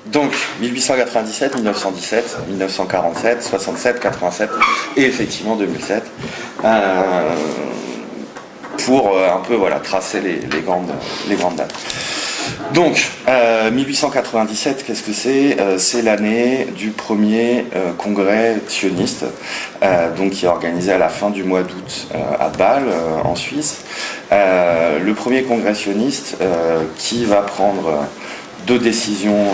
Donc 1897, 1917, 1947, 67, 87 et effectivement 2007 pour un peu tracer les grandes dates. Donc 1897, qu'est-ce que c'est? C'est l'année du premier congrès sioniste, donc qui est organisé à la fin du mois d'août à Bâle en Suisse. Le premier congrès sioniste qui va prendre une décision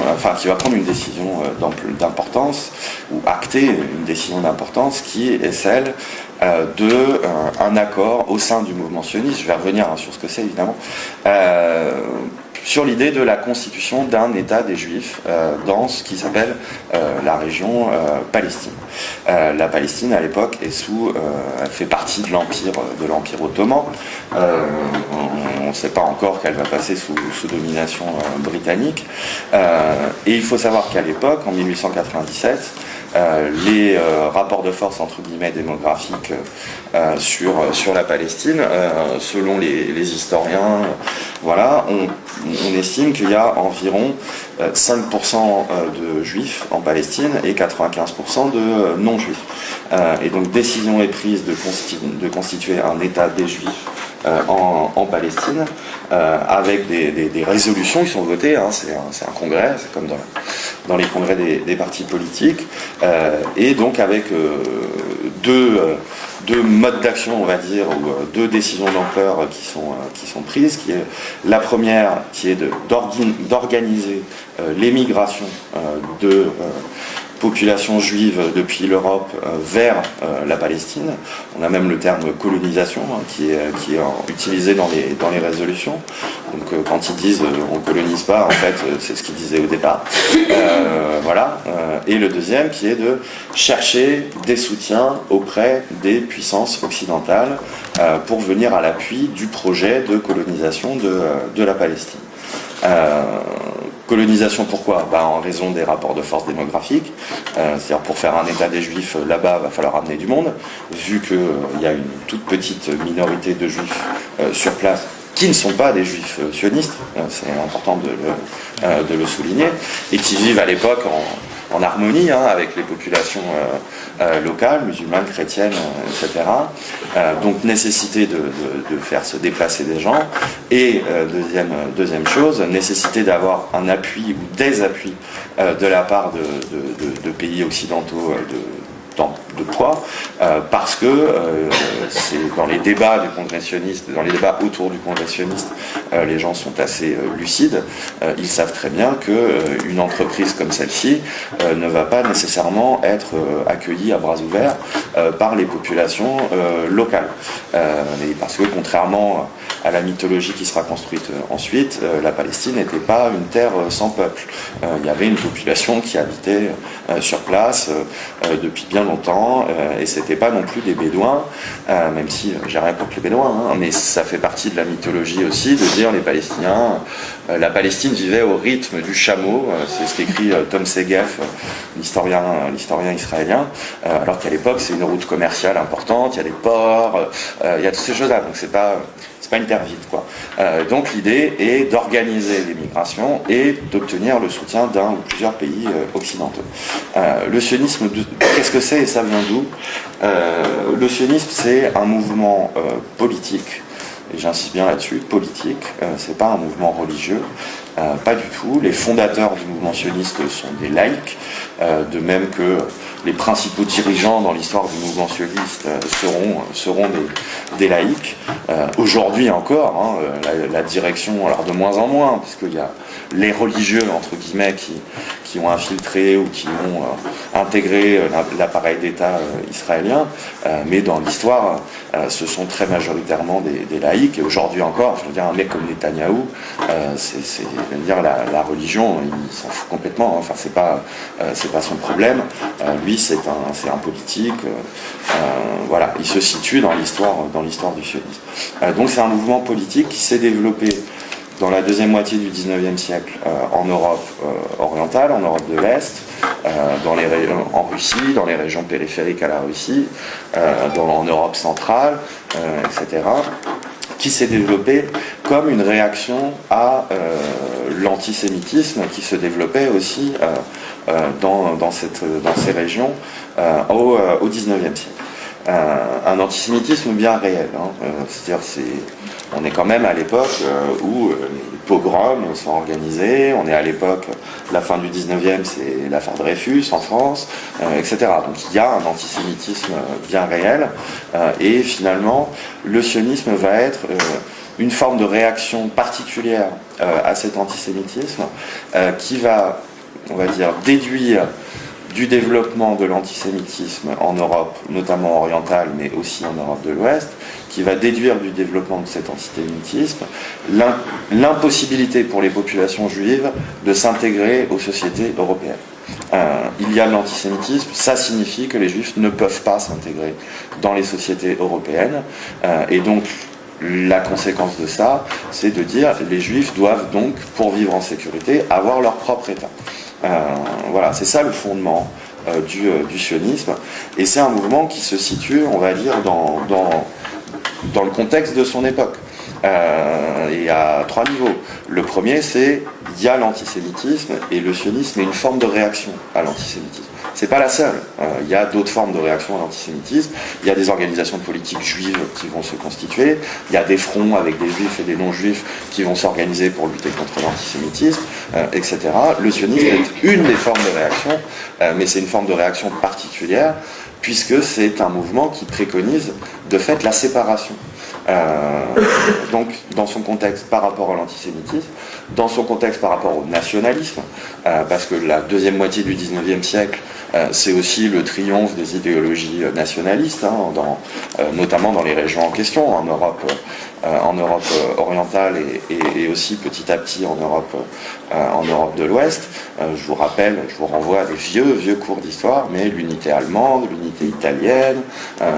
d'importance, ou acter une décision d'importance, qui est celle d'un accord au sein du mouvement sioniste, je vais revenir sur ce que c'est évidemment, sur l'idée de la constitution d'un État des Juifs dans ce qui s'appelle la région Palestine. La Palestine, à l'époque, elle fait partie de l'Empire ottoman. On ne sait pas encore qu'elle va passer sous domination britannique. Et il faut savoir qu'à l'époque, en 1897, les rapports de force entre guillemets démographiques sur la Palestine, selon les historiens, on estime qu'il y a environ 5% de juifs en Palestine et 95% de non-juifs. Et donc décision est prise de constituer un État des juifs en Palestine, avec des résolutions qui sont votées, c'est un congrès, c'est comme dans les congrès des partis politiques, et donc avec deux modes d'action, on va dire, ou deux décisions d'ampleur qui sont prises, qui est la première, qui est d'organiser l'émigration de population juive depuis l'Europe vers la Palestine. On a même le terme colonisation qui est utilisé dans les résolutions. Donc quand ils disent on colonise pas, en fait c'est ce qu'ils disaient au départ. Et le deuxième qui est de chercher des soutiens auprès des puissances occidentales pour venir à l'appui du projet de colonisation de la Palestine. Colonisation, pourquoi? En raison des rapports de force démographiques. C'est-à-dire pour faire un État des Juifs là-bas, il va falloir amener du monde, vu qu'il y a une toute petite minorité de Juifs sur place qui ne sont pas des Juifs sionistes, c'est important de le souligner, et qui vivent à l'époque en harmonie avec les populations locales, musulmanes, chrétiennes, etc. Donc nécessité de faire se déplacer des gens. Et deuxième chose, nécessité d'avoir un appui ou des appuis de la part de pays occidentaux de poids, parce que c'est dans les débats du congressionniste, dans les débats autour du congressionniste, les gens sont assez lucides. Ils savent très bien qu'une entreprise comme celle-ci ne va pas nécessairement être accueillie à bras ouverts par les populations locales. Parce que contrairement à la mythologie qui sera construite ensuite, la Palestine n'était pas une terre sans peuple. Il y avait une population qui habitait sur place depuis bien longtemps, et c'était pas non plus des Bédouins, même si j'ai rien contre les Bédouins, mais ça fait partie de la mythologie aussi, de dire les Palestiniens, la Palestine vivait au rythme du chameau, c'est ce qu'écrit Tom Segev, l'historien israélien, alors qu'à l'époque c'est une route commerciale importante, il y a des ports, il y a toutes ces choses-là, donc c'est pas une terre vide, quoi. Donc l'idée est d'organiser l'immigration et d'obtenir le soutien d'un ou plusieurs pays occidentaux. Le sionisme, qu'est-ce que c'est et ça vient d'où? Le sionisme, c'est un mouvement politique, et j'insiste bien là-dessus, politique, c'est pas un mouvement religieux, pas du tout. Les fondateurs du mouvement sioniste sont des laïcs, de même que les principaux dirigeants dans l'histoire du mouvement sioniste seront des laïcs. Aujourd'hui encore, la direction, alors de moins en moins, puisqu'il y a les religieux, entre guillemets, qui ont infiltré ou qui ont intégré l'appareil d'État israélien, mais dans l'histoire, ce sont très majoritairement des laïcs. Et aujourd'hui encore, je veux dire, un mec comme Netanyahou, la religion, il s'en fout complètement. Enfin, c'est pas son problème. Lui, c'est un politique. Il se situe dans l'histoire du sionisme. Donc, c'est un mouvement politique qui s'est développé dans la deuxième moitié du XIXe siècle en Europe orientale, en Europe de l'Est, en Russie, dans les régions périphériques à la Russie, en Europe centrale, etc. qui s'est développé comme une réaction à l'antisémitisme qui se développait aussi dans ces régions au XIXe siècle. Un antisémitisme bien réel, hein. C'est-à-dire on est quand même à l'époque où les pogroms sont organisés, on est à l'époque, la fin du 19e, c'est l'affaire Dreyfus en France, etc. Donc il y a un antisémitisme bien réel, et finalement, le sionisme va être une forme de réaction particulière à cet antisémitisme qui va, on va dire, déduire du développement de l'antisémitisme en Europe, notamment orientale, mais aussi en Europe de l'Ouest, qui va déduire du développement de cet antisémitisme l'impossibilité pour les populations juives de s'intégrer aux sociétés européennes. Il y a l'antisémitisme, ça signifie que les juifs ne peuvent pas s'intégrer dans les sociétés européennes, et donc la conséquence de ça, c'est de dire les juifs doivent donc, pour vivre en sécurité, avoir leur propre État. Voilà, c'est ça le fondement du sionisme, et c'est un mouvement qui se situe, on va dire, dans le contexte de son époque. Il y a 3 niveaux. Le premier, c'est il y a l'antisémitisme, et le sionisme est une forme de réaction à l'antisémitisme. C'est pas la seule. Il y a d'autres formes de réaction à l'antisémitisme. Il y a des organisations politiques juives qui vont se constituer. Il y a des fronts avec des juifs et des non-juifs qui vont s'organiser pour lutter contre l'antisémitisme, etc. Le sionisme est une des formes de réaction, mais c'est une forme de réaction particulière, puisque c'est un mouvement qui préconise de fait la séparation. Donc dans son contexte par rapport à l'antisémitisme, dans son contexte par rapport au nationalisme, parce que la deuxième moitié du XIXe siècle, c'est aussi le triomphe des idéologies nationalistes, hein, notamment dans les régions en question, en Europe orientale et aussi petit à petit en Europe de l'Ouest. Je vous rappelle, je vous renvoie à des vieux cours d'histoire, mais l'unité allemande, l'unité italienne,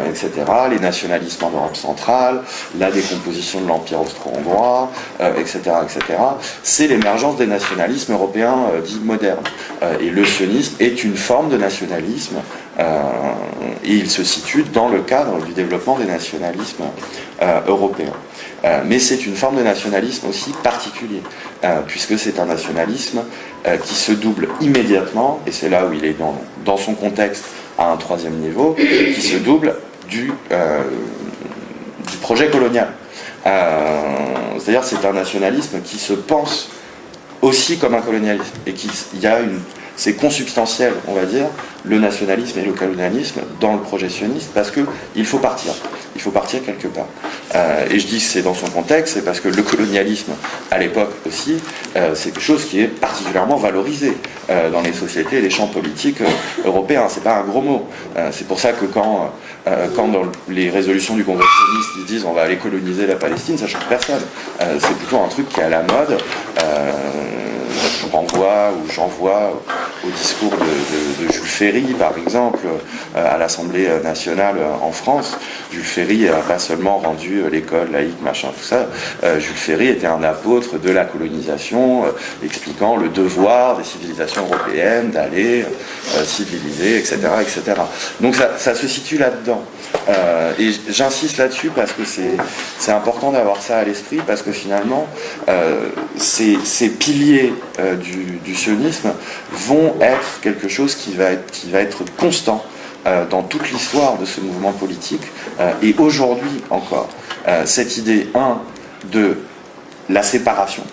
etc., les nationalismes en Europe centrale, la décomposition de l'Empire austro-hongrois, etc., etc. C'est l'émergence des nationalismes européens dits modernes. Et le sionisme est une forme de nationalisme, et il se situe dans le cadre du développement des nationalismes européens. Mais c'est une forme de nationalisme aussi particulier, puisque c'est un nationalisme qui se double immédiatement, et c'est là où il est dans son contexte à un 3e niveau, qui se double du projet colonial. C'est-à-dire c'est un nationalisme qui se pense aussi comme un colonialisme, et c'est consubstantiel, on va dire, le nationalisme et le colonialisme dans le projet sioniste, parce qu'il faut partir. Il faut partir quelque part. Et je dis que c'est dans son contexte, c'est parce que le colonialisme, à l'époque aussi, c'est quelque chose qui est particulièrement valorisé dans les sociétés et les champs politiques européens. C'est pas un gros mot. C'est pour ça que quand dans les résolutions du Congrès sioniste, ils disent on va aller coloniser la Palestine, ça choque personne. C'est plutôt un truc qui est à la mode. J'envoie au discours de Jules Ferry, par exemple, à l'Assemblée nationale en France. Jules Ferry n'a pas seulement rendu l'école laïque, machin, tout ça. Jules Ferry était un apôtre de la colonisation, expliquant le devoir des civilisations européennes d'aller civiliser, etc., etc. Donc ça se situe là-dedans. Et j'insiste là-dessus parce que c'est important d'avoir ça à l'esprit, parce que finalement, ces piliers du sionisme vont être quelque chose qui va être constant dans toute l'histoire de ce mouvement politique, et aujourd'hui encore, cette idée, de la séparation,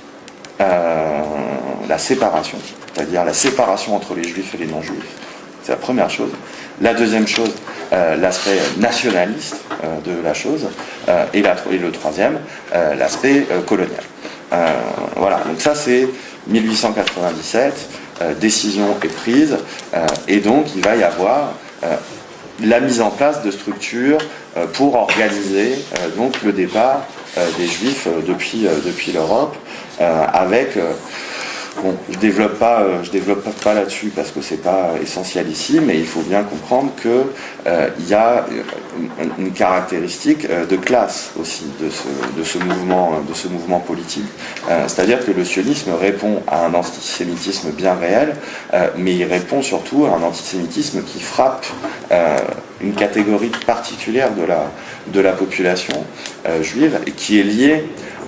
c'est-à-dire la séparation entre les juifs et les non-juifs, c'est la première chose. La deuxième chose, l'aspect nationaliste de la chose, et le troisième, l'aspect colonial. Voilà, donc ça c'est 1897, décision est prise, et donc il va y avoir la mise en place de structures pour organiser donc le départ des Juifs depuis l'Europe, avec Bon, je développe pas là-dessus parce que c'est pas essentiel ici, mais il faut bien comprendre que il y a une caractéristique de classe aussi de ce mouvement politique. C'est-à-dire que le sionisme répond à un antisémitisme bien réel, mais il répond surtout à un antisémitisme qui frappe une catégorie particulière de la population juive et qui est liée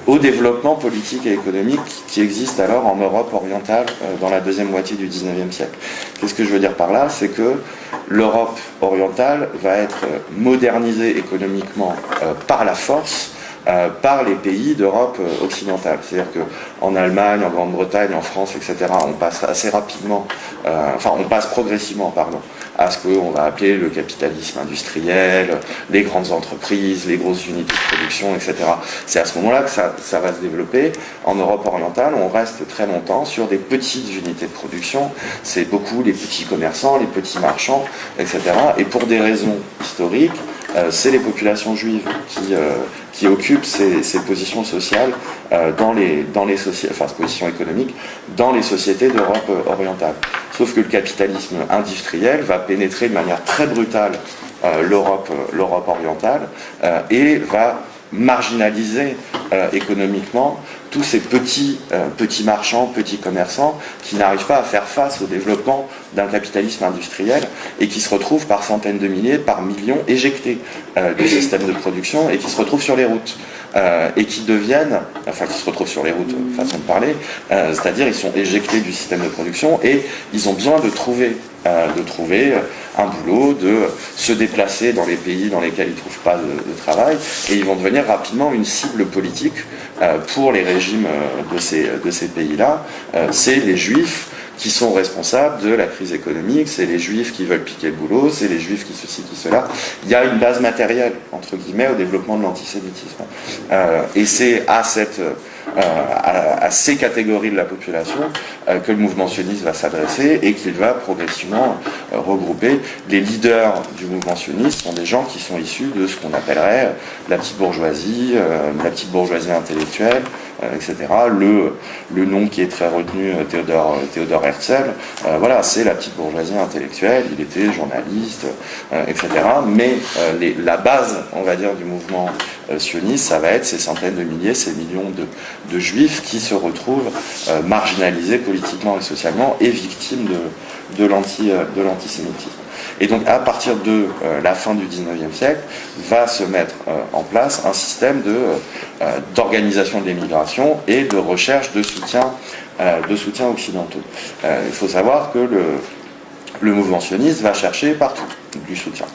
au développement politique et économique qui existe alors en Europe orientale dans la deuxième moitié du XIXe siècle. Qu'est-ce que je veux dire par là? C'est que l'Europe orientale va être modernisée économiquement par la force, par les pays d'Europe occidentale. C'est-à-dire qu'en Allemagne, en Grande-Bretagne, en France, etc., on passe assez rapidement, on passe progressivement, à ce qu'on va appeler le capitalisme industriel, les grandes entreprises, les grosses unités de production, etc. C'est à ce moment-là que ça va se développer. En Europe orientale, on reste très longtemps sur des petites unités de production. C'est beaucoup les petits commerçants, les petits marchands, etc. Et pour des raisons historiques, c'est les populations juives qui occupent ces positions sociales positions économiques dans les sociétés d'Europe orientale. Sauf que le capitalisme industriel va pénétrer de manière très brutale l'Europe orientale et va marginaliser économiquement tous ces petits marchands, petits commerçants qui n'arrivent pas à faire face au développement d'un capitalisme industriel et qui se retrouvent par centaines de milliers, par millions éjectés du système de production et qui se retrouvent sur les routes. Et qui se retrouvent sur les routes, façon de parler, c'est-à-dire ils sont éjectés du système de production et ils ont besoin de trouver un boulot, de se déplacer dans les pays dans lesquels ils ne trouvent pas de travail, et ils vont devenir rapidement une cible politique pour les régimes de ces pays-là. C'est les Juifs qui sont responsables de la crise économique, c'est les Juifs qui veulent piquer le boulot, c'est les Juifs qui ceci, qui cela. Il y a une base matérielle, entre guillemets, au développement de l'antisémitisme. Et c'est à ces catégories de la population que le mouvement sioniste va s'adresser et qu'il va progressivement regrouper. Les leaders du mouvement sioniste sont des gens qui sont issus de ce qu'on appellerait la petite bourgeoisie intellectuelle, etc. Le nom qui est très retenu, Théodore Herzl, c'est la petite bourgeoisie intellectuelle, il était journaliste, etc. Mais la base, on va dire, du mouvement sioniste, ça va être ces centaines de milliers, ces millions de juifs qui se retrouvent marginalisés politiquement et socialement et victimes de l'antisémitisme. Et donc, à partir de la fin du XIXe siècle, va se mettre en place un système d'organisation de l'émigration et de recherche de soutien occidentaux. Il faut savoir que le mouvement sioniste va chercher partout du soutien,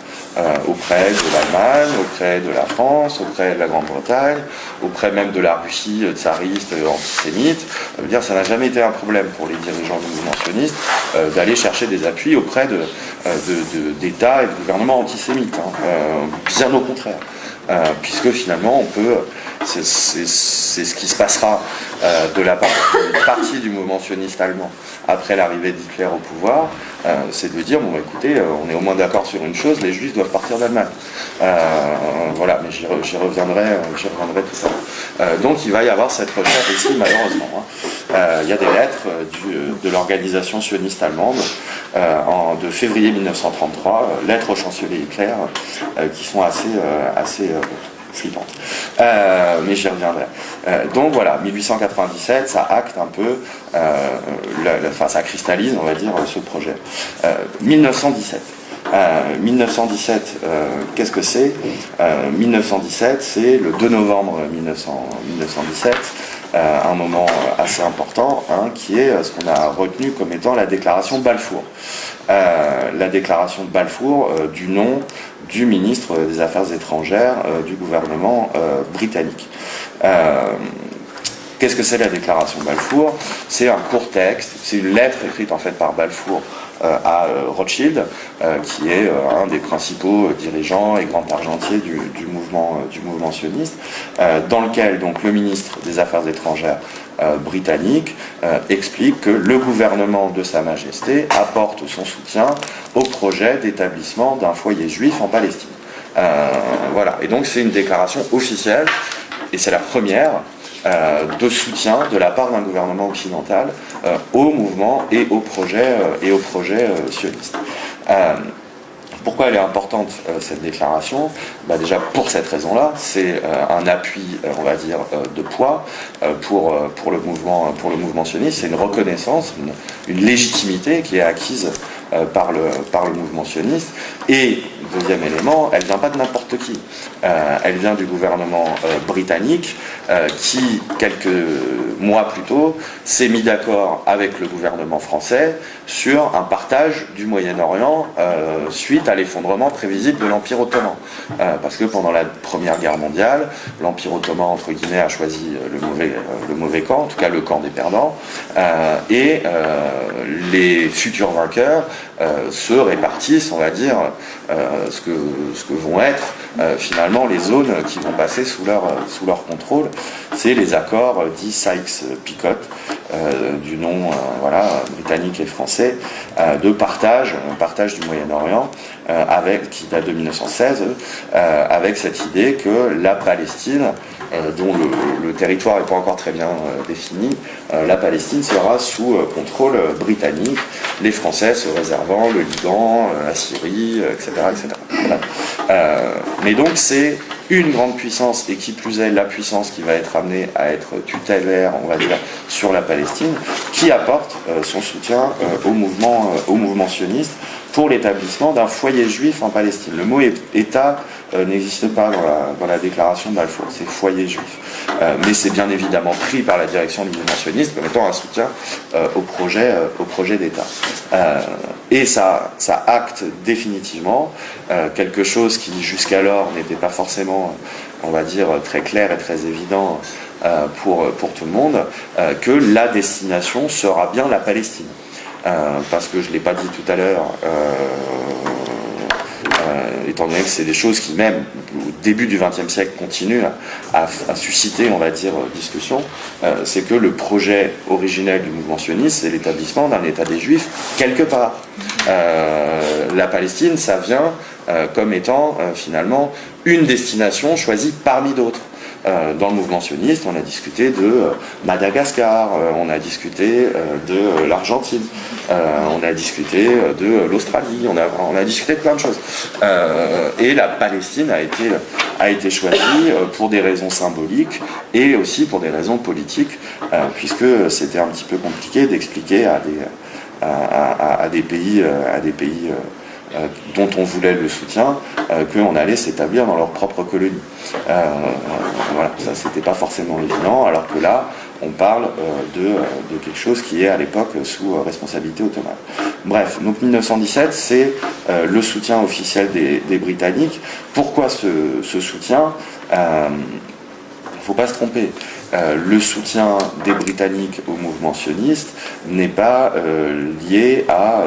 auprès de l'Allemagne, auprès de la France, auprès de la Grande-Bretagne, auprès même de la Russie tsariste antisémite. Ça veut dire que ça n'a jamais été un problème pour les dirigeants du mouvement sioniste d'aller chercher des appuis auprès d'États et de gouvernements antisémites, bien au contraire. Puisque finalement c'est ce qui se passera de la partie du mouvement sioniste allemand après l'arrivée d'Hitler au pouvoir, c'est de dire, écoutez, on est au moins d'accord sur une chose, les Juifs doivent partir d'Allemagne. Mais j'y reviendrai tout à l'heure. Donc il va y avoir cette recherche ici, malheureusement. Il y a des lettres de l'organisation sioniste allemande de février 1933, lettres au chancelier Hitler, qui sont assez flippante. Mais j'y reviendrai. Donc voilà, 1897, ça acte un peu, ça cristallise, on va dire, ce projet. 1917. 1917, qu'est-ce que c'est 1917, c'est le 2 novembre 1917, un moment assez important, qui est ce qu'on a retenu comme étant la déclaration Balfour. La déclaration de Balfour du nom du ministre des Affaires étrangères du gouvernement britannique. Qu'est-ce que c'est la déclaration Balfour? C'est un court texte, c'est une lettre écrite en fait par Balfour à Rothschild, qui est un des principaux dirigeants et grands argentiers du mouvement sioniste, dans lequel donc le ministre des Affaires étrangères britannique explique que le gouvernement de Sa Majesté apporte son soutien au projet d'établissement d'un foyer juif en Palestine. Et donc c'est une déclaration officielle, et c'est la première de soutien de la part d'un gouvernement occidental au mouvement et au projet sioniste. Pourquoi elle est importante, cette déclaration? Déjà pour cette raison-là, c'est un appui, on va dire, de poids pour le mouvement sioniste. C'est une reconnaissance, une légitimité qui est acquise par le mouvement sioniste. Et deuxième élément, elle ne vient pas de n'importe qui. Elle vient du gouvernement britannique qui, quelques mois plus tôt, s'est mis d'accord avec le gouvernement français sur un partage du Moyen-Orient suite à l'effondrement prévisible de l'Empire ottoman. Parce que pendant la Première Guerre mondiale, l'Empire ottoman, entre guillemets, a choisi le mauvais camp, en tout cas le camp des perdants, et les futurs vainqueurs se répartissent, on va dire, ce que vont être finalement les zones qui vont passer sous leur contrôle. C'est les accords dits Sykes-Picot, du nom britannique et français, de partage du Moyen-Orient, qui date de 1916, avec cette idée que la Palestine, dont le territoire n'est pas encore très bien défini, la Palestine sera sous contrôle britannique, les Français se réservant le Liban, la Syrie, etc. Voilà. Mais donc c'est une grande puissance, et qui plus est la puissance qui va être amenée à être tutélaire, on va dire, sur la Palestine, qui apporte son soutien au mouvement sioniste pour l'établissement d'un foyer juif en Palestine. Le mot État n'existe pas dans la déclaration de Balfour, c'est foyer juif. Mais c'est bien évidemment pris par la direction du mouvement sioniste comme étant un soutien au projet d'État. Et ça acte définitivement quelque chose qui jusqu'alors n'était pas forcément, on va dire, très clair et très évident pour tout le monde, que la destination sera bien la Palestine. Parce que je ne l'ai pas dit tout à l'heure, étant donné que c'est des choses qui, même au début du XXe siècle, continuent à susciter, on va dire, discussion, c'est que le projet originel du mouvement sioniste, c'est l'établissement d'un État des Juifs quelque part. La Palestine, ça vient comme étant finalement une destination choisie parmi d'autres. Dans le mouvement sioniste, on a discuté de Madagascar, on a discuté de l'Argentine, on a discuté de l'Australie, on a discuté de plein de choses. Et la Palestine a été choisie pour des raisons symboliques et aussi pour des raisons politiques, puisque c'était un petit peu compliqué d'expliquer à des pays dont on voulait le soutien, qu'on allait s'établir dans leur propre colonie. Voilà, ça c'était pas forcément évident, alors que là, on parle de quelque chose qui est à l'époque sous responsabilité ottomane. Bref, donc 1917, c'est le soutien officiel des Britanniques. Pourquoi ce soutien? Il ne faut pas se tromper. Le soutien des Britanniques au mouvement sioniste n'est pas lié à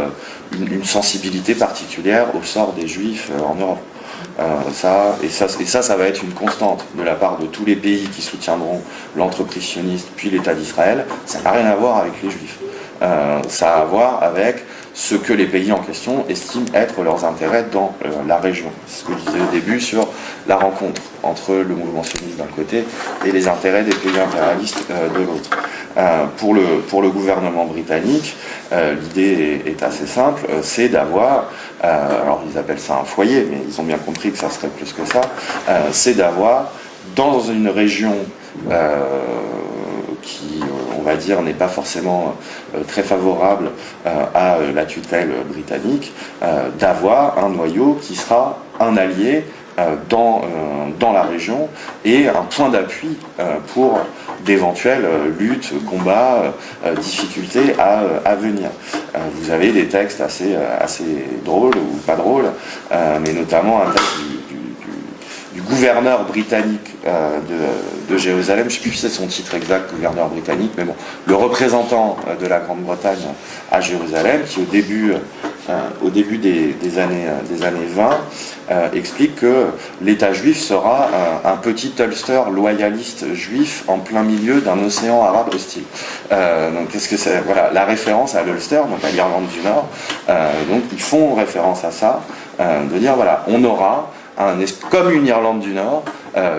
une sensibilité particulière au sort des Juifs en Europe. Ça va être une constante de la part de tous les pays qui soutiendront l'entreprise sioniste puis l'État d'Israël. Ça n'a rien à voir avec les Juifs. Ça a à voir avec ce que les pays en question estiment être leurs intérêts dans la région. C'est ce que je disais au début sur la rencontre entre le mouvement sioniste d'un côté et les intérêts des pays impérialistes de l'autre. Pour le gouvernement britannique, l'idée est assez simple, c'est d'avoir, alors ils appellent ça un foyer, mais ils ont bien compris que ça serait plus que ça, c'est d'avoir dans une région qui, on va dire, n'est pas forcément très favorable à la tutelle britannique, d'avoir un noyau qui sera un allié dans la région et un point d'appui pour d'éventuelles luttes, combats, difficultés à venir. Vous avez des textes assez drôles ou pas drôles, mais notamment un texte du gouverneur britannique de Jérusalem, je ne sais plus si c'est son titre exact, gouverneur britannique, mais bon, le représentant de la Grande-Bretagne à Jérusalem, qui au début des années 20 explique que l'État juif sera un petit Ulster loyaliste juif en plein milieu d'un océan arabe hostile. Donc qu'est-ce que c'est? Voilà, la référence à l'Ulster, donc à l'Irlande du Nord. Donc ils font référence à ça, de dire voilà, on aura comme une Irlande du Nord,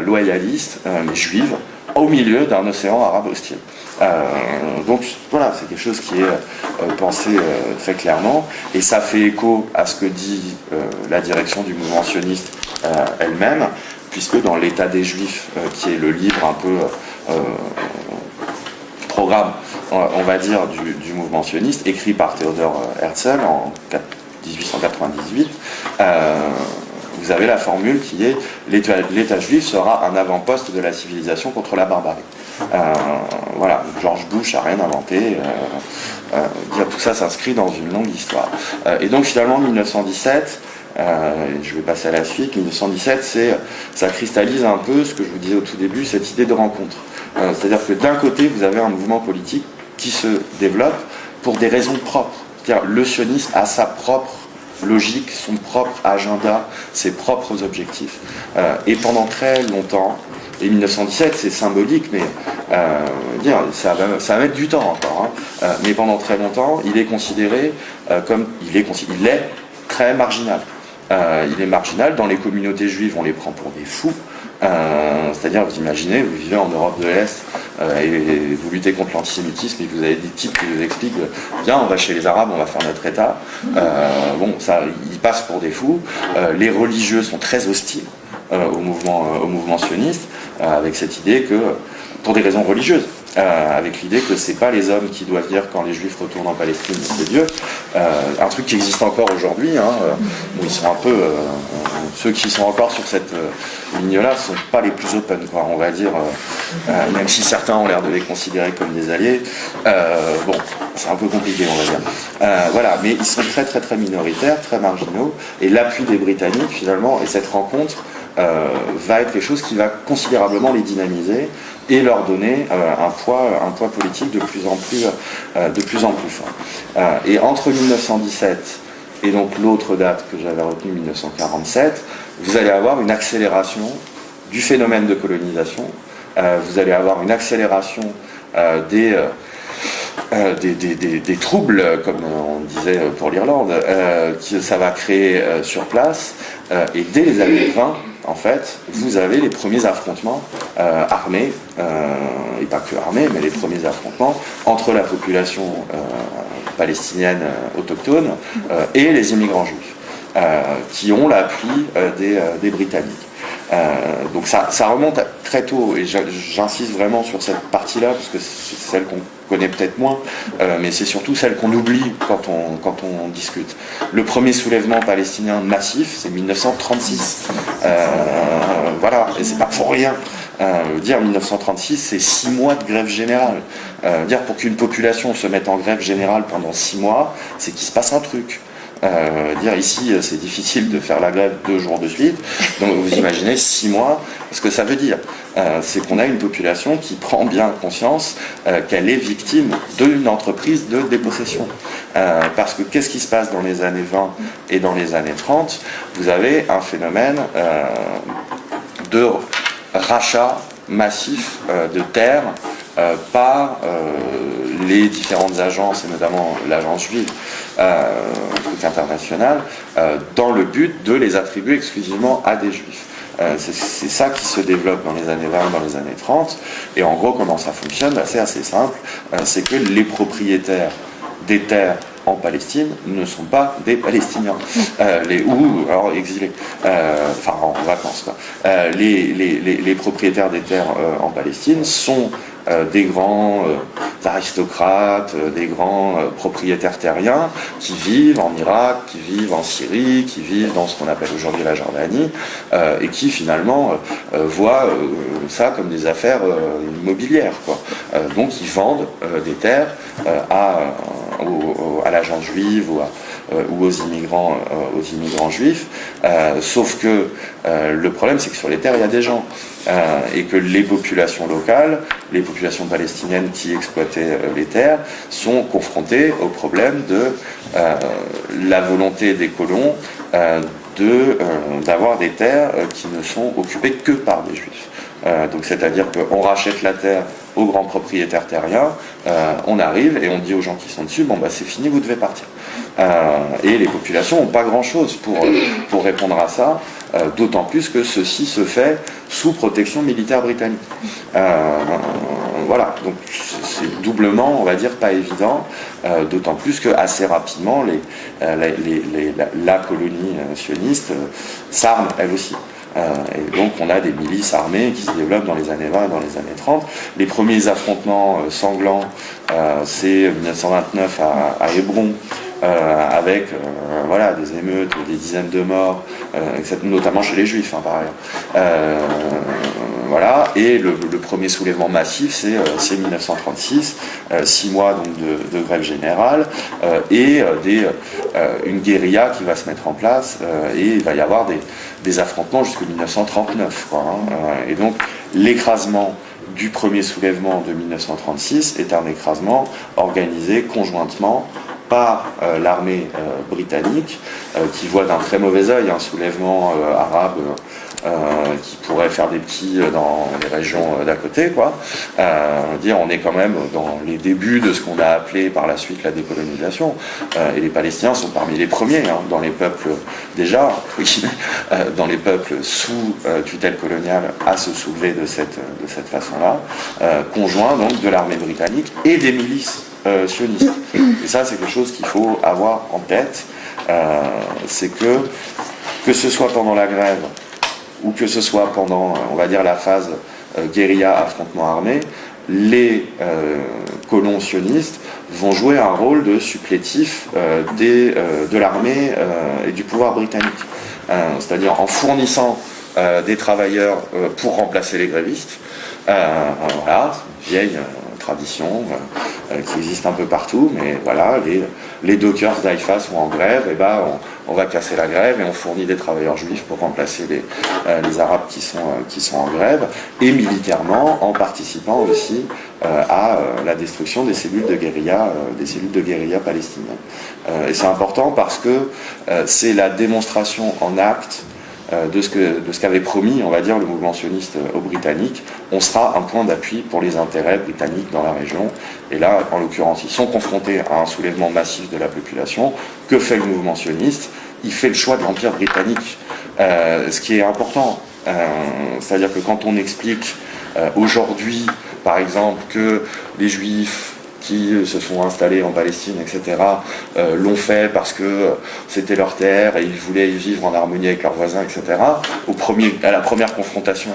loyaliste, mais juive, au milieu d'un océan arabe hostile. Donc voilà, c'est quelque chose qui est pensé très clairement, et ça fait écho à ce que dit la direction du mouvement sioniste elle-même, puisque dans l'État des Juifs, qui est le livre un peu programme, on va dire, du mouvement sioniste, écrit par Theodor Herzl en 1898, vous avez la formule qui est l'État juif sera un avant-poste de la civilisation contre la barbarie. Voilà, George Bush n'a rien inventé. Tout ça s'inscrit dans une longue histoire. Et donc finalement, 1917, je vais passer à la suite, 1917, ça cristallise un peu ce que je vous disais au tout début, cette idée de rencontre. C'est-à-dire que d'un côté, vous avez un mouvement politique qui se développe pour des raisons propres. C'est-à-dire le sionisme a sa propre logique, son propre agenda, ses propres objectifs. Et pendant très longtemps, et 1917 c'est symbolique, mais ça va mettre du temps encore, mais pendant très longtemps, il est considéré comme, il est très marginal. Il est marginal, dans les communautés juives, on les prend pour des fous. C'est-à-dire, vous imaginez, vous vivez en Europe de l'Est et vous luttez contre l'antisémitisme et vous avez des types qui vous expliquent bien, on va chez les Arabes, on va faire notre État. Bon, ça, ils passent pour des fous. Les religieux sont très hostiles au mouvement sioniste, avec cette idée que, pour des raisons religieuses, avec l'idée que c'est pas les hommes qui doivent dire quand les Juifs retournent en Palestine, c'est Dieu. Un truc qui existe encore aujourd'hui, où ils sont un peu ceux qui sont encore sur cette ligne-là sont pas les plus open, quoi, on va dire, même si certains ont l'air de les considérer comme des alliés. Bon, c'est un peu compliqué, on va dire. Voilà, mais ils sont très très très minoritaires, très marginaux, et l'appui des Britanniques finalement, et cette rencontre va être quelque chose qui va considérablement les dynamiser et leur donner un poids politique de plus en plus fort. Et entre 1917 et donc l'autre date que j'avais retenue, 1947, vous allez avoir une accélération du phénomène de colonisation, vous allez avoir une accélération des troubles, comme on disait pour l'Irlande, que ça va créer sur place, et dès les années 20, en fait, vous avez les premiers affrontements armés, et pas que armés, mais les premiers affrontements entre la population palestinienne autochtone et les immigrants juifs, qui ont l'appui des Britanniques. Donc ça remonte très tôt, et j'insiste vraiment sur cette partie-là, parce que c'est celle qu'on connaît peut-être moins, mais c'est surtout celle qu'on oublie quand on discute. Le premier soulèvement palestinien massif, c'est 1936. Voilà, et c'est pas pour rien. Dire 1936, c'est 6 mois de grève générale. Dire pour qu'une population se mette en grève générale pendant 6 mois, c'est qu'il se passe un truc. Dire ici, c'est difficile de faire la grève 2 jours de suite, donc vous imaginez 6 mois, ce que ça veut dire, c'est qu'on a une population qui prend bien conscience qu'elle est victime d'une entreprise de dépossession. Parce que qu'est-ce qui se passe dans les années 20 et dans les années 30? Vous avez un phénomène de rachat massif de terres par les différentes agences, et notamment l'agence juive, truc international, dans le but de les attribuer exclusivement à des juifs. C'est ça qui se développe dans les années 20, dans les années 30, et en gros comment ça fonctionne, c'est assez simple, c'est que les propriétaires des terres en Palestine ne sont pas des Palestiniens, ou alors exilés, enfin en vacances, quoi. Les propriétaires des terres en Palestine sont des grands aristocrates, des grands propriétaires terriens qui vivent en Irak, qui vivent en Syrie, qui vivent dans ce qu'on appelle aujourd'hui la Jordanie, et qui finalement voient ça comme des affaires immobilières, quoi. Donc ils vendent des terres à l'agence juive ou aux immigrants juifs, sauf que le problème c'est que sur les terres il y a des gens, et que les populations locales, les populations palestiniennes qui exploitaient les terres sont confrontées au problème de la volonté des colons d'avoir des terres qui ne sont occupées que par des juifs. Donc c'est-à-dire qu'on rachète la terre aux grands propriétaires terriens, on arrive et on dit aux gens qui sont dessus, bon bah c'est fini, vous devez partir. Et les populations n'ont pas grand-chose pour répondre à ça, d'autant plus que ceci se fait sous protection militaire britannique. Voilà, donc c'est doublement, on va dire, pas évident, d'autant plus que assez rapidement la colonie sioniste s'arme elle aussi. Et donc on a des milices armées qui se développent dans les années 20 et dans les années 30. Les premiers affrontements sanglants, c'est 1929 à Hébron, avec voilà, des émeutes, des dizaines de morts, notamment chez les Juifs, hein, par ailleurs. Voilà, et le premier soulèvement massif, c'est 1936, 6 mois donc, de grève générale, et une guérilla qui va se mettre en place, et il va y avoir des affrontements jusqu'en 1939. Quoi, hein. Et donc l'écrasement du premier soulèvement de 1936 est un écrasement organisé conjointement par l'armée britannique, qui voit d'un très mauvais œil un soulèvement arabe qui pourrait faire des petits dans les régions d'à côté, quoi. On est quand même dans les débuts de ce qu'on a appelé par la suite la décolonisation, et les Palestiniens sont parmi les premiers, hein, dans les peuples déjà, dans les peuples sous tutelle coloniale à se soulever de cette façon-là, conjoint donc de l'armée britannique et des milices sionistes. Et ça, c'est quelque chose qu'il faut avoir en tête, c'est que ce soit pendant la grève ou que ce soit pendant, on va dire, la phase guérilla, affrontement armé, les colons sionistes vont jouer un rôle de supplétif de l'armée et du pouvoir britannique. C'est-à-dire en fournissant des travailleurs pour remplacer les grévistes. Voilà, c'est une vieille tradition qui existe un peu partout, mais voilà, les dockers d'Haïfa sont en grève, et ben on va casser la grève et on fournit des travailleurs juifs pour remplacer les Arabes qui sont en grève, et militairement en participant aussi à la destruction des cellules de guérilla palestiniennes. Et c'est important parce que c'est la démonstration en acte de ce qu'avait promis, on va dire, le mouvement sioniste aux Britanniques. On sera un point d'appui pour les intérêts britanniques dans la région. Et là, en l'occurrence, ils sont confrontés à un soulèvement massif de la population. Que fait le mouvement sioniste ? Il fait le choix de l'Empire britannique, ce qui est important. C'est-à-dire que quand on explique aujourd'hui, par exemple, que les Juifs qui se sont installés en Palestine, etc., l'ont fait parce que c'était leur terre et ils voulaient y vivre en harmonie avec leurs voisins, etc. À la première confrontation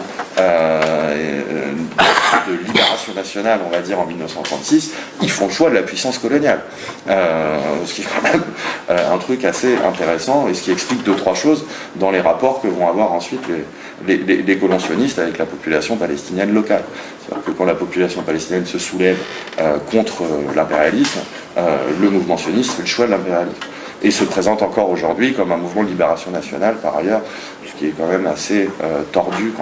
de libération nationale, on va dire, en 1936, ils font le choix de la puissance coloniale. Ce qui est quand même un truc assez intéressant et ce qui explique 2-3 choses dans les rapports que vont avoir ensuite les colons sionistes avec la population palestinienne locale. C'est-à-dire que quand la population palestinienne se soulève contre l'impérialisme, le mouvement sioniste fait le choix de l'impérialisme. Et se présente encore aujourd'hui comme un mouvement de libération nationale, par ailleurs, ce qui est quand même assez tordu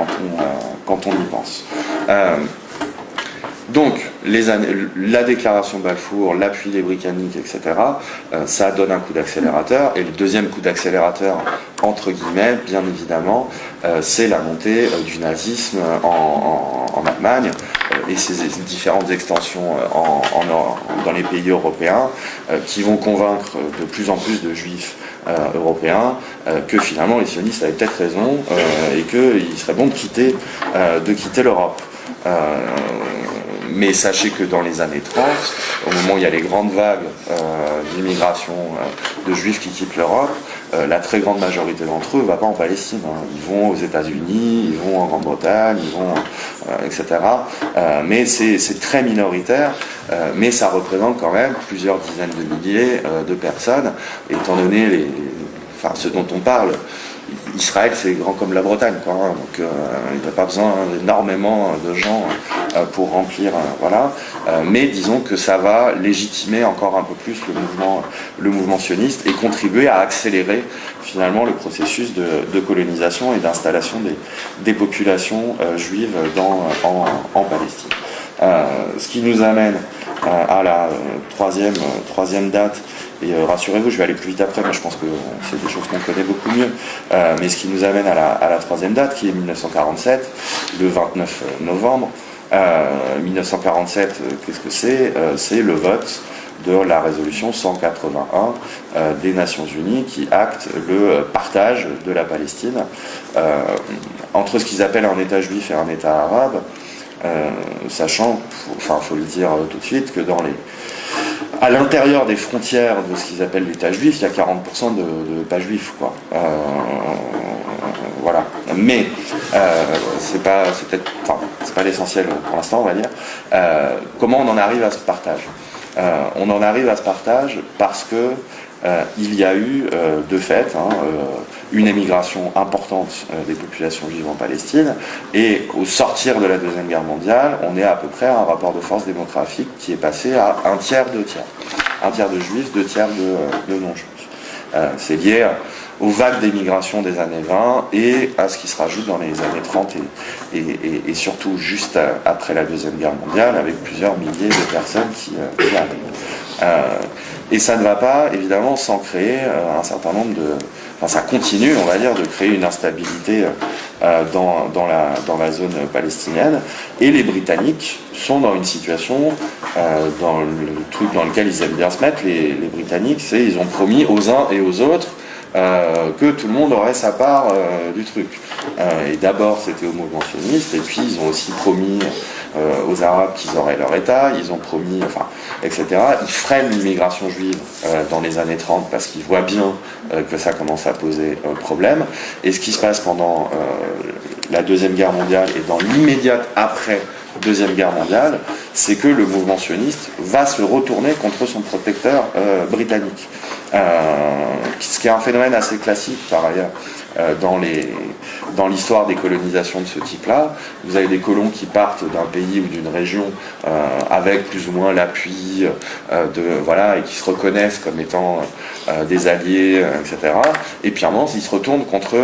quand on y pense. Donc, la déclaration Balfour, l'appui des Britanniques, etc., ça donne un coup d'accélérateur. Et le deuxième coup d'accélérateur, entre guillemets, bien évidemment, c'est la montée du nazisme en Allemagne et ses différentes extensions dans les pays européens qui vont convaincre de plus en plus de juifs européens que finalement les sionistes avaient peut-être raison et qu'il serait bon de quitter l'Europe. Mais sachez que dans les années 30, au moment où il y a les grandes vagues d'immigration de juifs qui quittent l'Europe, la très grande majorité d'entre eux ne va pas en Palestine. Ils vont aux États-Unis, ils vont en Grande-Bretagne, ils vont, etc. Mais c'est très minoritaire, mais ça représente quand même plusieurs dizaines de milliers de personnes, étant donné ce dont on parle. Israël, c'est grand comme la Bretagne, quoi, hein, donc il n'y a pas besoin d'énormément de gens pour remplir, voilà. Mais disons que ça va légitimer encore un peu plus le mouvement sioniste et contribuer à accélérer finalement le processus de colonisation et d'installation des populations juives en Palestine. Ce qui nous amène à la troisième date, et rassurez-vous, je vais aller plus vite après, mais je pense que c'est des choses qu'on connaît beaucoup mieux, mais ce qui nous amène à la troisième date, qui est 1947, le 29 novembre. 1947, qu'est-ce que c'est? C'est le vote de la résolution 181 des Nations Unies qui acte le partage de la Palestine entre ce qu'ils appellent un État juif et un État arabe, sachant, faut le dire tout de suite, que à l'intérieur des frontières de ce qu'ils appellent l'État juif, il y a 40% de pas juifs, quoi. Voilà. Mais c'est pas l'essentiel pour l'instant, on va dire. Comment on en arrive à ce partage? On en arrive à ce partage parce que il y a eu de fait une émigration importante des populations juives en Palestine, et au sortir de la Deuxième Guerre mondiale, on est à peu près à un rapport de force démographique qui est passé à un tiers, 2 tiers. Un tiers de juifs, 2 tiers de non-juifs. C'est lié aux vagues d'émigration des années 20 et à ce qui se rajoute dans les années 30 et surtout juste après la Deuxième Guerre mondiale, avec plusieurs milliers de personnes qui arrivent. Et ça ne va pas, évidemment, sans créer un certain nombre de... Enfin, ça continue, on va dire, de créer une instabilité dans la zone palestinienne. Et les Britanniques sont dans une situation, dans le truc dans lequel ils aiment bien se mettre, les Britanniques, c'est ils ont promis aux uns et aux autres que tout le monde aurait sa part du truc. Et d'abord, c'était aux mouvements sionistes, et puis ils ont aussi promis aux Arabes qu'ils auraient leur État, ils ont promis, etc. Ils freinent l'immigration juive dans les années 30 parce qu'ils voient bien que ça commence à poser problème. Et ce qui se passe pendant la Deuxième Guerre mondiale et dans l'immédiate après Deuxième Guerre mondiale, c'est que le mouvement sioniste va se retourner contre son protecteur britannique. Ce qui est un phénomène assez classique par ailleurs dans l'histoire des colonisations de ce type-là. Vous avez des colons qui partent d'un pays ou d'une région avec plus ou moins l'appui et qui se reconnaissent comme étant des alliés, etc. Et puis à un moment, ils se retournent contre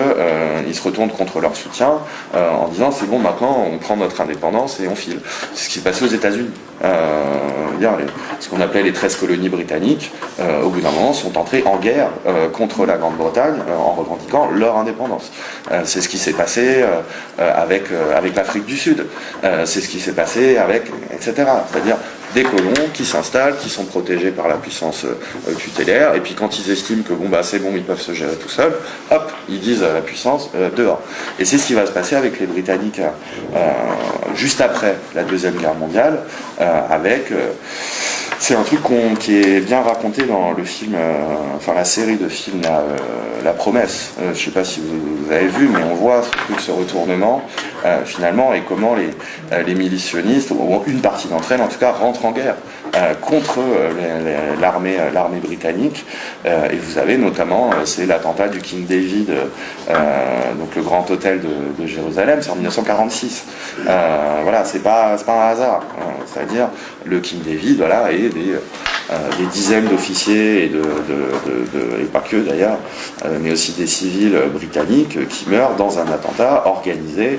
leur soutien en disant c'est bon, maintenant on prend notre indépendance et on file. C'est ce qui s'est passé aux États-Unis. Ce qu'on appelait les 13 colonies britanniques, au bout d'un moment, sont entrées en guerre contre la Grande-Bretagne en revendiquant leur indépendance. C'est ce qui s'est passé avec l'Afrique du Sud. C'est ce qui s'est passé etc. C'est-à-dire des colons qui s'installent, qui sont protégés par la puissance tutélaire, et puis quand ils estiment que c'est bon, ils peuvent se gérer tout seuls, hop, ils disent à la puissance dehors. Et c'est ce qui va se passer avec les Britanniques juste après la Deuxième Guerre mondiale, c'est un truc qui est bien raconté dans le film, la série de films La Promesse. Je ne sais pas si vous avez vu, mais on voit ce retournement finalement, et comment les milices sionistes, ou une partie d'entre elles en tout cas, rentrent en guerre contre l'armée britannique. Et vous avez notamment, c'est l'attentat du King David, donc le grand hôtel de Jérusalem, c'est en 1946. C'est pas un hasard. C'est-à-dire le King David, et des dizaines d'officiers et pas que d'ailleurs, mais aussi des civils britanniques qui meurent dans un attentat organisé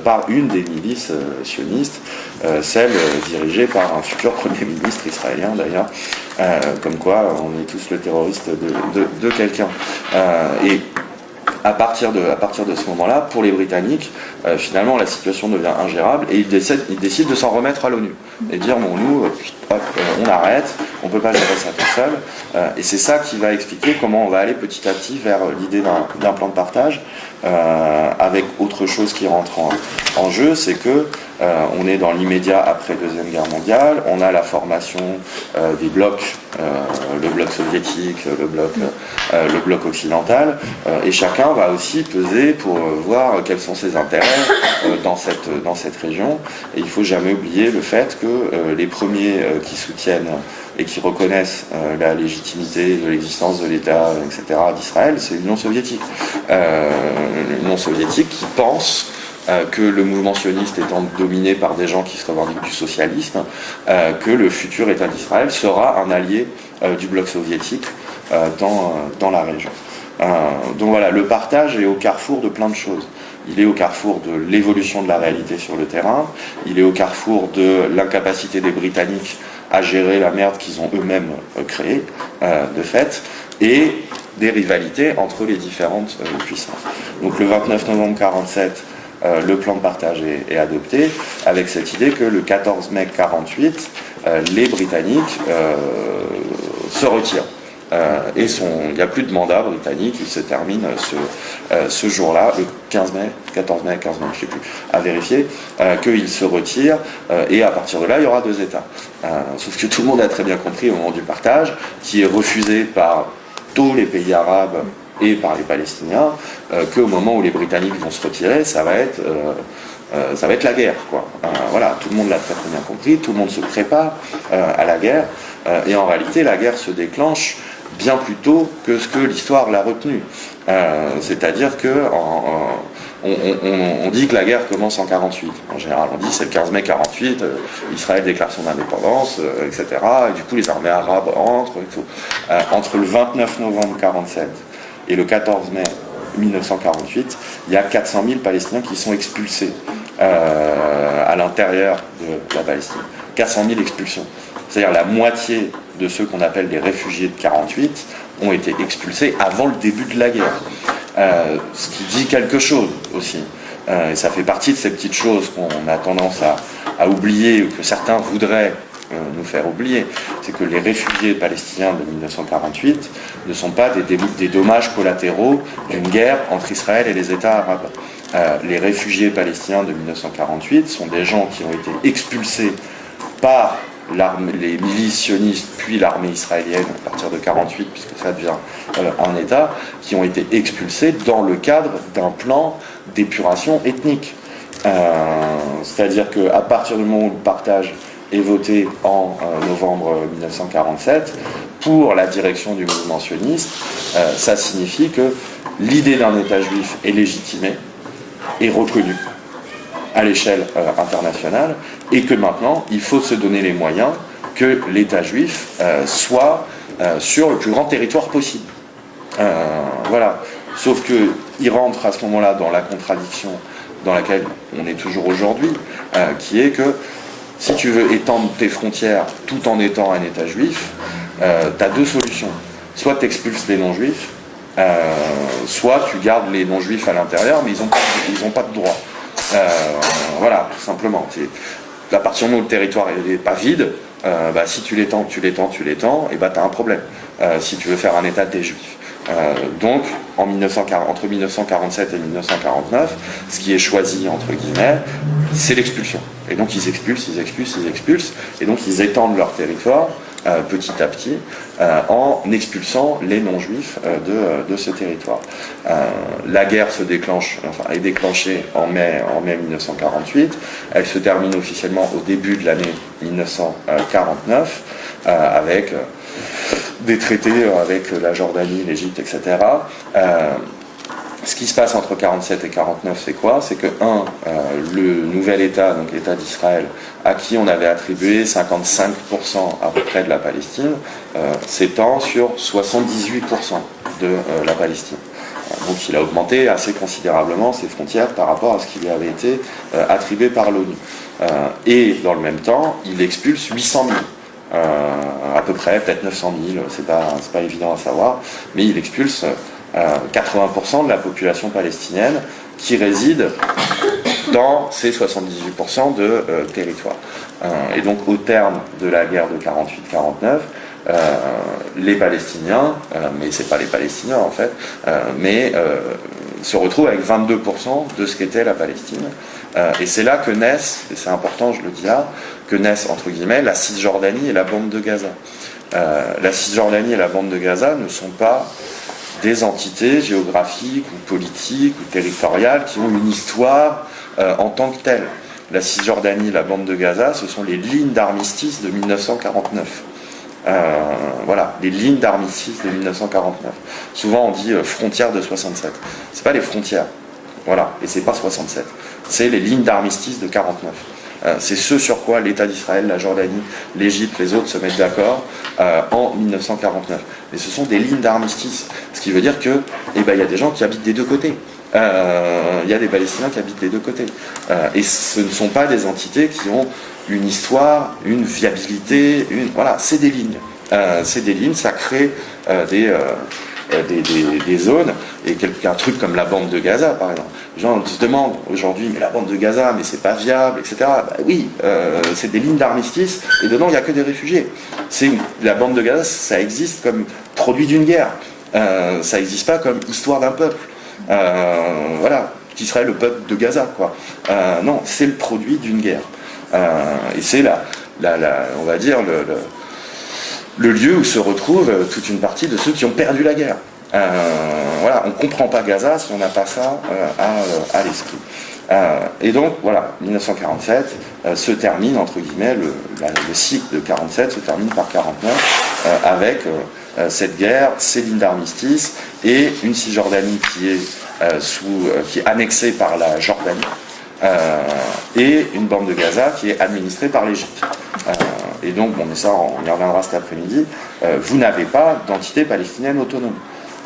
par une des milices sionistes, celle dirigée par un futur Premier ministre israélien d'ailleurs, comme quoi on est tous le terroriste de quelqu'un. Et à partir de ce moment-là, pour les Britanniques, finalement la situation devient ingérable et ils décident de s'en remettre à l'ONU et dire nous, on arrête, on ne peut pas gérer ça tout seul. Et c'est ça qui va expliquer comment on va aller petit à petit vers l'idée d'un plan de partage, avec autre chose qui rentre en jeu, c'est que on est dans l'immédiat après Deuxième Guerre mondiale, on a la formation des blocs, le bloc soviétique, le bloc occidental, et chacun va aussi peser pour voir quels sont ses intérêts dans cette région. Et il ne faut jamais oublier le fait que les premiers qui soutiennent et qui reconnaissent la légitimité de l'existence de l'État, etc., d'Israël, c'est l'Union soviétique. L'Union soviétique qui pense que le mouvement sioniste étant dominé par des gens qui se revendiquent du socialisme, que le futur État d'Israël sera un allié du bloc soviétique dans la région. Donc voilà, le partage est au carrefour de plein de choses. il est au carrefour de l'évolution de la réalité sur le terrain, il est au carrefour de l'incapacité des Britanniques à gérer la merde qu'ils ont eux-mêmes créée, de fait, et des rivalités entre les différentes puissances. Donc le 29 novembre 1947, le plan de partage est adopté, avec cette idée que le 14 mai 1948, les Britanniques se retirent. Et il n'y a plus de mandat britannique, il se termine ce jour-là, le 15 mai, 14 mai, 15 mai, je ne sais plus, à vérifier, qu'il se retire, et à partir de là, il y aura deux États. Sauf que tout le monde a très bien compris au moment du partage, qui est refusé par tous les pays arabes et par les Palestiniens, qu'au moment où les Britanniques vont se retirer, ça va être la guerre, quoi. Voilà, tout le monde l'a très très bien compris, tout le monde se prépare à la guerre, et en réalité, la guerre se déclenche bien plus tôt que ce que l'histoire l'a retenu. C'est-à-dire que on dit que la guerre commence en 48. En général, on dit c'est le 15 mai 48, Israël déclare son indépendance, etc. Et du coup, les armées arabes entrent et tout. Entre le 29 novembre 47 et le 14 mai 1948, il y a 400 000 Palestiniens qui sont expulsés à l'intérieur de la Palestine. 400 000 expulsions. C'est-à-dire la moitié de ceux qu'on appelle les réfugiés de 48 ont été expulsés avant le début de la guerre. Ce qui dit quelque chose aussi. Et ça fait partie de ces petites choses qu'on a tendance à oublier, ou que certains voudraient nous faire oublier. C'est que les réfugiés palestiniens de 1948 ne sont pas des dommages collatéraux d'une guerre entre Israël et les États arabes. Les réfugiés palestiniens de 1948 sont des gens qui ont été expulsés par les milices sionistes, puis l'armée israélienne à partir de 1948, puisque ça devient un État, qui ont été expulsés dans le cadre d'un plan d'épuration ethnique. C'est-à-dire qu'à partir du moment où le partage est voté en novembre 1947, pour la direction du mouvement sioniste, ça signifie que l'idée d'un État juif est légitimée et reconnue à l'échelle internationale, et que maintenant, il faut se donner les moyens que l'État juif soit sur le plus grand territoire possible. Voilà. Sauf qu'il rentre à ce moment-là dans la contradiction dans laquelle on est toujours aujourd'hui, qui est que si tu veux étendre tes frontières tout en étant un État juif, tu as deux solutions. Soit tu expulses les non-juifs, soit tu gardes les non-juifs à l'intérieur, mais ils n'ont pas de droit. Voilà, tout simplement. À partir du moment où le territoire n'est pas vide, si tu l'étends, et tu as un problème. Si tu veux faire un État des Juifs. Donc, entre 1947 et 1949, ce qui est choisi, entre guillemets, c'est l'expulsion. Et donc, ils expulsent, et donc ils étendent leur territoire petit à petit en expulsant les non-juifs de ce territoire. La guerre est déclenchée en mai 1948. Elle se termine officiellement au début de l'année 1949 avec des traités avec la Jordanie, l'Égypte, etc. Ce qui se passe entre 1947 et 1949, c'est quoi? C'est que, le nouvel État, donc l'État d'Israël, à qui on avait attribué 55% à peu près de la Palestine, s'étend sur 78% de la Palestine. Donc il a augmenté assez considérablement ses frontières par rapport à ce qui lui avait été attribué par l'ONU. Et dans le même temps, il expulse 800 000. À peu près, peut-être 900 000, c'est pas évident à savoir, mais il expulse 80% de la population palestinienne qui réside dans ces 78% de territoire. Et donc au terme de la guerre de 48-49, les Palestiniens, mais c'est pas les Palestiniens en fait, se retrouvent avec 22% de ce qu'était la Palestine. Et c'est là que naissent, et c'est important, je le dis là, que naissent, entre guillemets, la Cisjordanie et la bande de Gaza. La Cisjordanie et la bande de Gaza ne sont pas des entités géographiques ou politiques ou territoriales qui ont une histoire en tant que telle. La Cisjordanie et la bande de Gaza, ce sont les lignes d'armistice de 1949. Voilà, les lignes d'armistice de 1949. Souvent on dit frontières de 67. C'est pas les frontières, voilà, et c'est pas 67. C'est les lignes d'armistice de 49. C'est ce sur quoi l'État d'Israël, la Jordanie, l'Égypte, les autres se mettent d'accord en 1949. Mais ce sont des lignes d'armistice, ce qui veut dire que, y a des gens qui habitent des deux côtés. Il y a des Palestiniens qui habitent les deux côtés. Et ce ne sont pas des entités qui ont une histoire, une viabilité, voilà, c'est des lignes. C'est des lignes, ça crée des zones, et un truc comme la bande de Gaza, par exemple. Les gens se demandent aujourd'hui, mais la bande de Gaza, mais c'est pas viable, etc. Bah oui, c'est des lignes d'armistice, et dedans, il n'y a que des réfugiés. La bande de Gaza, ça existe comme produit d'une guerre. Ça n'existe pas comme histoire d'un peuple. Voilà, qui serait le peuple de Gaza, quoi. Non, c'est le produit d'une guerre. Et c'est on va dire, le lieu où se retrouve toute une partie de ceux qui ont perdu la guerre. Voilà, on ne comprend pas Gaza si on n'a pas ça à l'esprit. Et donc, voilà, 1947 se termine, entre guillemets, le cycle de 47 se termine par 49, avec cette guerre, ces lignes d'armistice, et une Cisjordanie qui est annexée par la Jordanie, et une bande de Gaza qui est administrée par l'Égypte. Et donc, bon, mais ça, on y reviendra cet après-midi, vous n'avez pas d'entité palestinienne autonome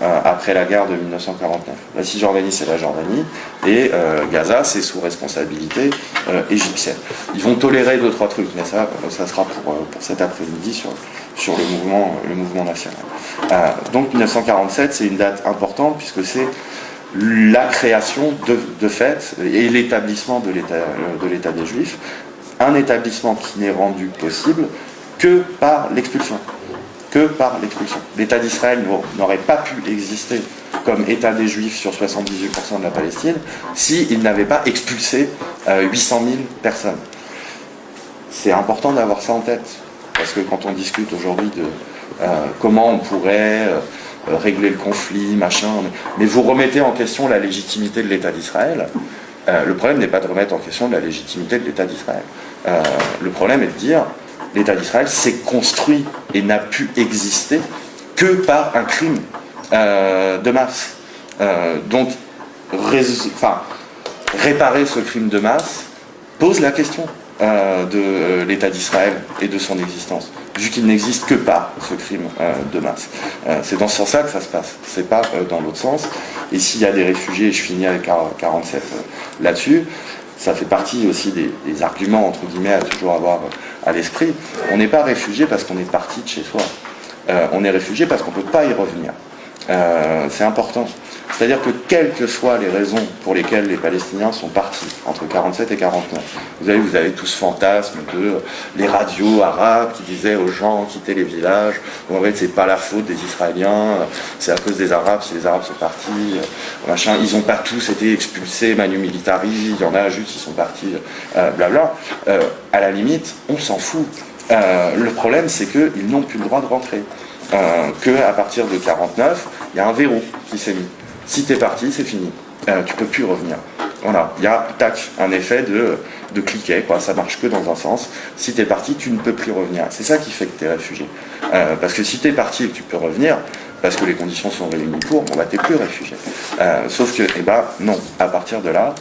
après la guerre de 1949. La Cisjordanie, c'est la Jordanie, et Gaza, c'est sous responsabilité égyptienne. Ils vont tolérer 2-3 trucs, mais ça sera pour cet après-midi sur le mouvement national. Donc 1947, c'est une date importante, puisque c'est la création de fait et l'établissement de l'État des Juifs, un établissement qui n'est rendu possible que par l'expulsion. L'État d'Israël n'aurait pas pu exister comme État des Juifs sur 78% de la Palestine s'il n'avait pas expulsé 800 000 personnes. C'est important d'avoir ça en tête, parce que quand on discute aujourd'hui de comment on pourrait régler le conflit, machin, mais vous remettez en question la légitimité de l'État d'Israël. Le problème n'est pas de remettre en question la légitimité de l'État d'Israël. Le problème est de dire l'État d'Israël s'est construit et n'a pu exister que par un crime de masse. Donc, réparer ce crime de masse pose la question de l'État d'Israël et de son existence, vu qu'il n'existe que par ce crime de masse. C'est dans ce sens-là que ça se passe, c'est pas dans l'autre sens. Et s'il y a des réfugiés, et je finis avec 47 là-dessus, ça fait partie aussi des arguments, entre guillemets, à toujours avoir à l'esprit. On n'est pas réfugié parce qu'on est parti de chez soi. On est réfugié parce qu'on ne peut pas y revenir. C'est important. C'est-à-dire que quelles que soient les raisons pour lesquelles les Palestiniens sont partis entre 47 et 49, vous avez tout ce fantasme de les radios arabes qui disaient aux gens quitter les villages, en fait c'est pas la faute des Israéliens, c'est à cause des Arabes si les Arabes sont partis, machin, ils n'ont pas tous été expulsés manu militari, il y en a juste qui sont partis, blabla. À la limite, on s'en fout. Le problème c'est qu'ils n'ont plus le droit de rentrer. Qu'à partir de 49, il y a un verrou qui s'est mis. Si t'es parti, c'est fini. Tu peux plus revenir. Voilà, il y a un effet de cliquet, quoi. Ça marche que dans un sens. Si t'es parti, tu ne peux plus revenir. C'est ça qui fait que t'es réfugié. Parce que si t'es parti et que tu peux revenir, parce que les conditions sont réunies pour, bon bah t'es plus réfugié. Sauf que, non, à partir de là,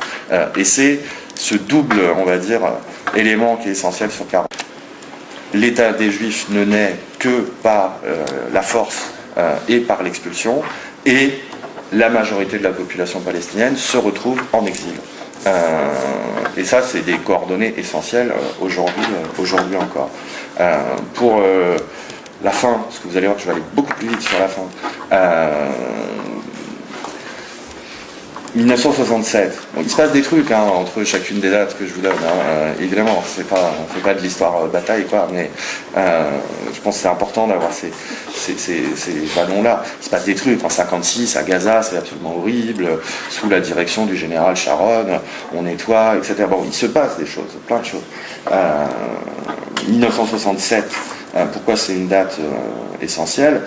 et c'est ce double, on va dire, élément qui est essentiel sur 40. L'État des Juifs ne naît que par la force et par l'expulsion, et la majorité de la population palestinienne se retrouve en exil. Et ça, c'est des coordonnées essentielles aujourd'hui encore. Pour la fin, parce que vous allez voir que je vais aller beaucoup plus vite sur la fin, 1967. Bon, il se passe des trucs entre chacune des dates que je vous donne. Évidemment, on fait pas de l'histoire bataille, quoi, mais je pense que c'est important d'avoir ces jalons-là. Il se passe des trucs. En 56, à Gaza, c'est absolument horrible. Sous la direction du général Sharon, on nettoie, etc. Bon, il se passe des choses, plein de choses. 1967. Pourquoi c'est une date essentielle?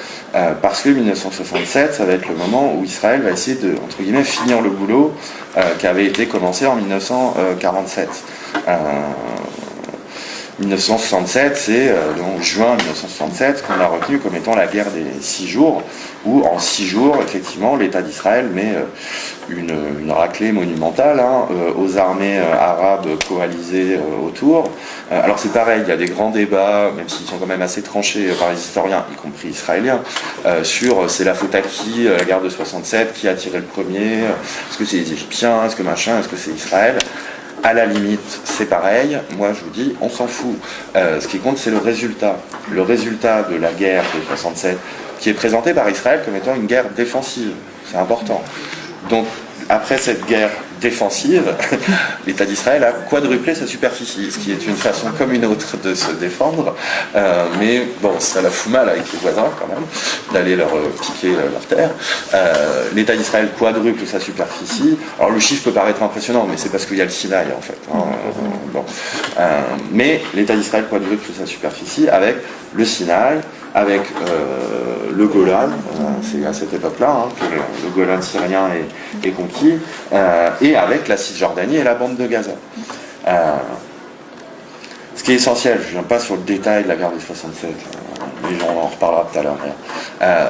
Parce que 1967, ça va être le moment où Israël va essayer de, entre guillemets, finir le boulot qui avait été commencé en 1947. 1967, c'est donc juin 1967 qu'on a retenu comme étant la guerre des 6 jours, où en 6 jours, effectivement, l'État d'Israël met une raclée monumentale aux armées arabes coalisées autour. Alors c'est pareil, il y a des grands débats, même s'ils sont quand même assez tranchés par les historiens, y compris israéliens, sur c'est la faute à qui, la guerre de 67, qui a tiré le premier, est-ce que c'est les Égyptiens, est-ce que machin, est-ce que c'est Israël? À la limite, c'est pareil. Moi, je vous dis, on s'en fout. Ce qui compte, c'est le résultat. Le résultat de la guerre de 67, qui est présenté par Israël comme étant une guerre défensive. C'est important. Donc, après cette guerre défensive, l'État d'Israël a quadruplé sa superficie, ce qui est une façon comme une autre de se défendre. Mais bon, ça la fout mal avec les voisins quand même, d'aller leur piquer leur terre. L'État d'Israël quadruple sa superficie. Alors le chiffre peut paraître impressionnant, mais c'est parce qu'il y a le Sinaï en fait. Bon. Mais l'État d'Israël quadruple sa superficie avec le Sinaï, avec le Golan, c'est à cette époque-là que le Golan syrien est conquis, et avec la Cisjordanie et la bande de Gaza. Ce qui est essentiel, je ne viens pas sur le détail de la guerre de 67, on en reparlera tout à l'heure.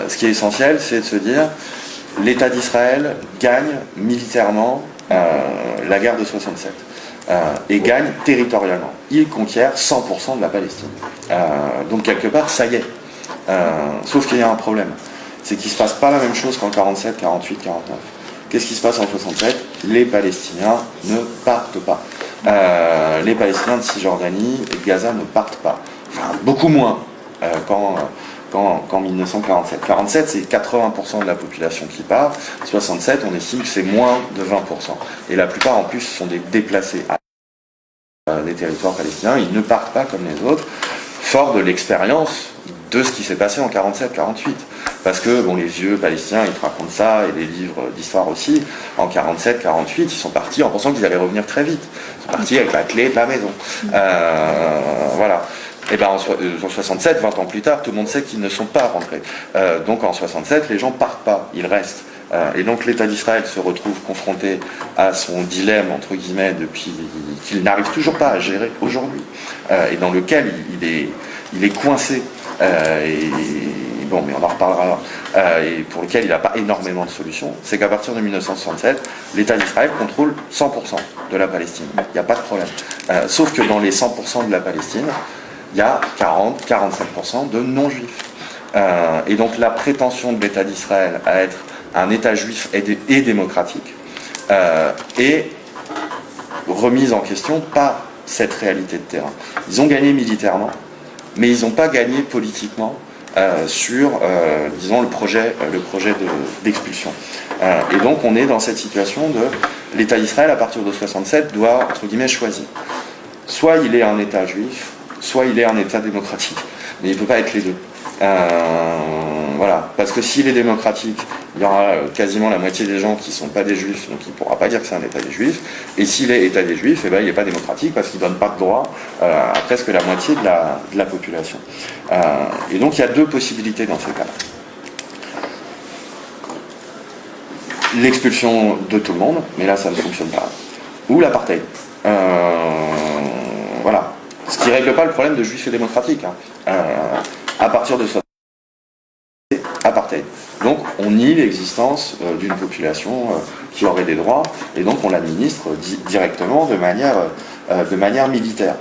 Ce qui est essentiel, c'est de se dire, l'État d'Israël gagne militairement la guerre de 67. Et gagne territorialement. Il conquiert 100% de la Palestine. Donc quelque part, ça y est. Sauf qu'il y a un problème. C'est qu'il ne se passe pas la même chose qu'en 47, 48, 49. Qu'est-ce qui se passe en 67? Les Palestiniens ne partent pas. Les Palestiniens de Cisjordanie et de Gaza ne partent pas. Enfin, beaucoup moins qu'en 1947. 47, c'est 80% de la population qui part. 67, on estime que c'est moins de 20%. Et la plupart, en plus, sont des déplacés des territoires palestiniens. Ils ne partent pas comme les autres, fort de l'expérience de ce qui s'est passé en 47-48. Parce que bon, les vieux palestiniens, ils te racontent ça, et les livres d'histoire aussi, en 47-48, ils sont partis en pensant qu'ils allaient revenir très vite. Ils sont partis avec la clé de la maison. Voilà. Et ben en 67, 20 ans plus tard, tout le monde sait qu'ils ne sont pas rentrés. Donc en 67, les gens partent pas, ils restent. Et donc l'État d'Israël se retrouve confronté à son dilemme, entre guillemets, depuis qu'il n'arrive toujours pas à gérer aujourd'hui, et dans lequel il est coincé. Bon, mais on en reparlera, et pour lequel il n'a pas énormément de solutions, c'est qu'à partir de 1967, l'État d'Israël contrôle 100% de la Palestine. Il n'y a pas de problème. Sauf que dans les 100% de la Palestine, il y a 40-45% de non-juifs. Et donc la prétention de l'État d'Israël à être un État juif et démocratique est remise en question par cette réalité de terrain. Ils ont gagné militairement, mais ils n'ont pas gagné politiquement sur, disons, le projet d'expulsion. Et donc on est dans cette situation de l'État d'Israël, à partir de 67, doit, entre guillemets, choisir. Soit il est un État juif, soit il est un État démocratique. Mais il ne peut pas être les deux. Voilà. Parce que s'il est démocratique, il y aura quasiment la moitié des gens qui ne sont pas des juifs, donc il ne pourra pas dire que c'est un État des juifs. Et s'il est État des juifs, eh ben, il n'est pas démocratique parce qu'il ne donne pas de droit à presque la moitié de la population. Et donc il y a deux possibilités dans ce cas-là. L'expulsion de tout le monde, mais là ça ne fonctionne pas. Ou l'apartheid. Voilà. Ce qui ne règle pas le problème de juifs et démocratiques. À partir de ça, apartheid. Donc on nie l'existence d'une population qui aurait des droits, et donc on l'administre directement de manière militaire.